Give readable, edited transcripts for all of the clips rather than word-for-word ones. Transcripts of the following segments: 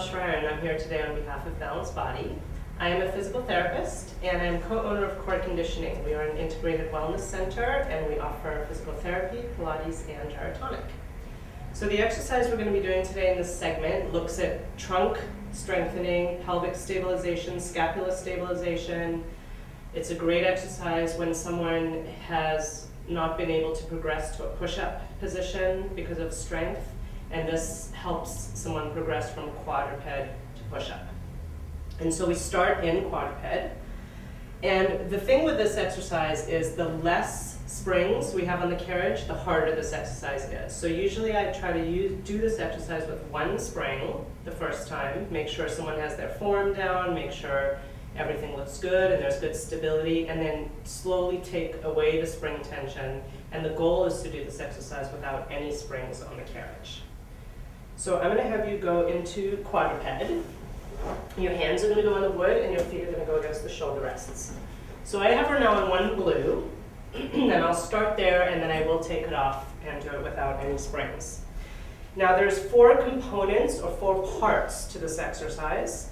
Schreier, and I'm here today on behalf of Balanced Body. I am a physical therapist, and I'm co-owner of Core Conditioning. We are an integrated wellness center, and we offer physical therapy, Pilates, and gyrotonic. So the exercise we're going to be doing today in this segment looks at trunk strengthening, pelvic stabilization, scapula stabilization. It's a great exercise when someone has not been able to progress to a push-up position because of strength, and this helps someone progress from quadruped to push-up. And so we start in quadruped, and the thing with this exercise is the less springs we have on the carriage, the harder this exercise is. So usually I try to do this exercise with one spring the first time, make sure someone has their form down, make sure everything looks good and there's good stability, and then slowly take away the spring tension. And the goal is to do this exercise without any springs on the carriage. So I'm going to have you go into quadruped. Your hands are going to go on the wood and your feet are going to go against the shoulder rests. So I have her now on one blue, and I'll start there and then I will take it off and do it without any springs. Now there's 4 components or 4 parts to this exercise.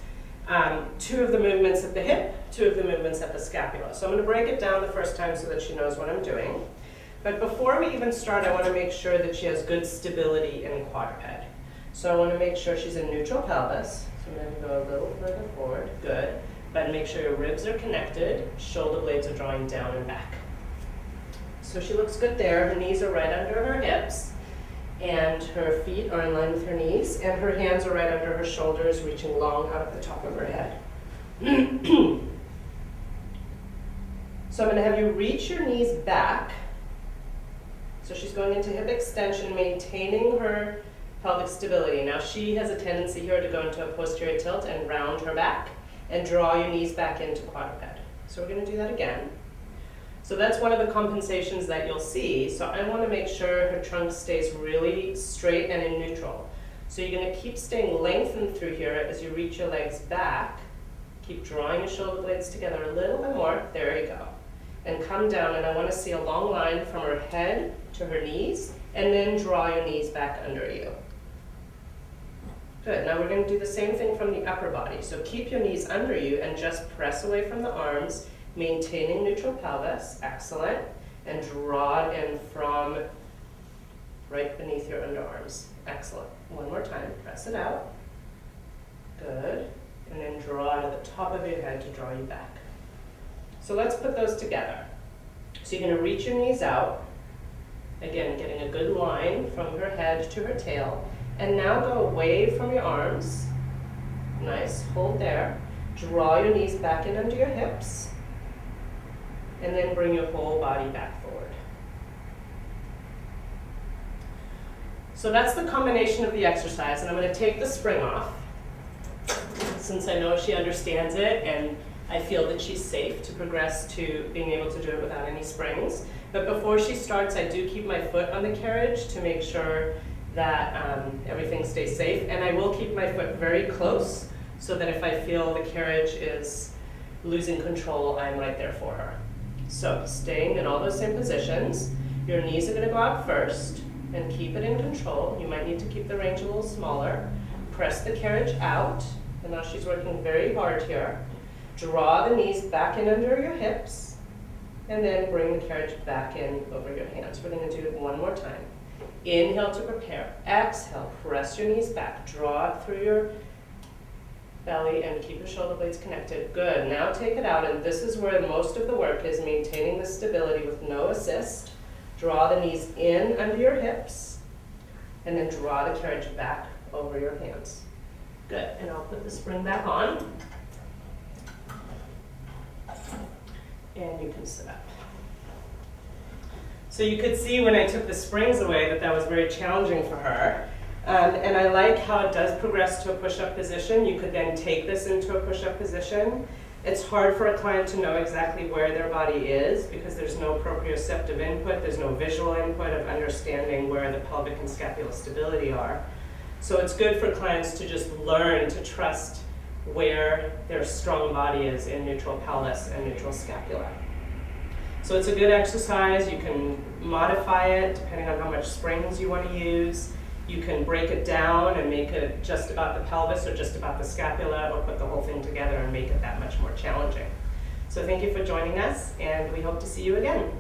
2 of the movements at the hip, 2 of the movements at the scapula. So I'm going to break it down the first time so that she knows what I'm doing. But before we even start, I want to make sure that she has good stability in quadruped. So I want to make sure she's in neutral pelvis. So I'm going to go a little further forward, good. But make sure your ribs are connected, shoulder blades are drawing down and back. So she looks good there. Her knees are right under her hips, and her feet are in line with her knees, and her hands are right under her shoulders, reaching long out of the top of her head. So I'm going to have you reach your knees back. So she's going into hip extension, maintaining her pelvic stability. Now she has a tendency here to go into a posterior tilt and round her back and draw your knees back into quadruped. So we're going to do that again. So that's one of the compensations that you'll see. So I want to make sure her trunk stays really straight and in neutral. So you're going to keep staying lengthened through here as you reach your legs back. Keep drawing your shoulder blades together a little bit more. There you go. And come down, and I want to see a long line from her head to her knees, and then draw your knees back under you. Good. Now we're going to do the same thing from the upper body. So keep your knees under you and just press away from the arms, maintaining neutral pelvis. Excellent. And draw it in from right beneath your underarms. Excellent. One more time. Press it out. Good. And then draw out of the top of your head to draw you back. So let's put those together. So you're going to reach your knees out. Again, getting a good line from her head to her tail. And now go away from your arms. Nice. Hold there. Draw your knees back in under your hips. And then bring your whole body back forward. So that's the combination of the exercise, and I'm going to take the spring off since I know she understands it and I feel that she's safe to progress to being able to do it without any springs. But before she starts, I do keep my foot on the carriage to make sure that everything stays safe, and I will keep my foot very close so that if I feel the carriage is losing control, I'm right there for her. So staying in all those same positions, your knees are going to go out first and keep it in control. You might need to keep the range a little smaller. Press the carriage out, and now she's working very hard here. Draw the knees back in under your hips, and then bring the carriage back in over your hands. We're going to do it one more time. Inhale to prepare. Exhale, press your knees back. Draw it through your belly and keep your shoulder blades connected. Good. Now take it out, and this is where most of the work is, maintaining the stability with no assist. Draw the knees in under your hips, and then draw the carriage back over your hands. Good. And I'll put the spring back on. And you can sit up. So you could see when I took the springs away that was very challenging for her. And I like how it does progress to a push-up position. You could then take this into a push-up position. It's hard for a client to know exactly where their body is because there's no proprioceptive input, there's no visual input of understanding where the pelvic and scapular stability are. So it's good for clients to just learn to trust where their strong body is in neutral pelvis and neutral scapula. So it's a good exercise. You can modify it depending on how much springs you want to use. You can break it down and make it just about the pelvis or just about the scapula, or put the whole thing together and make it that much more challenging. So thank you for joining us, and we hope to see you again.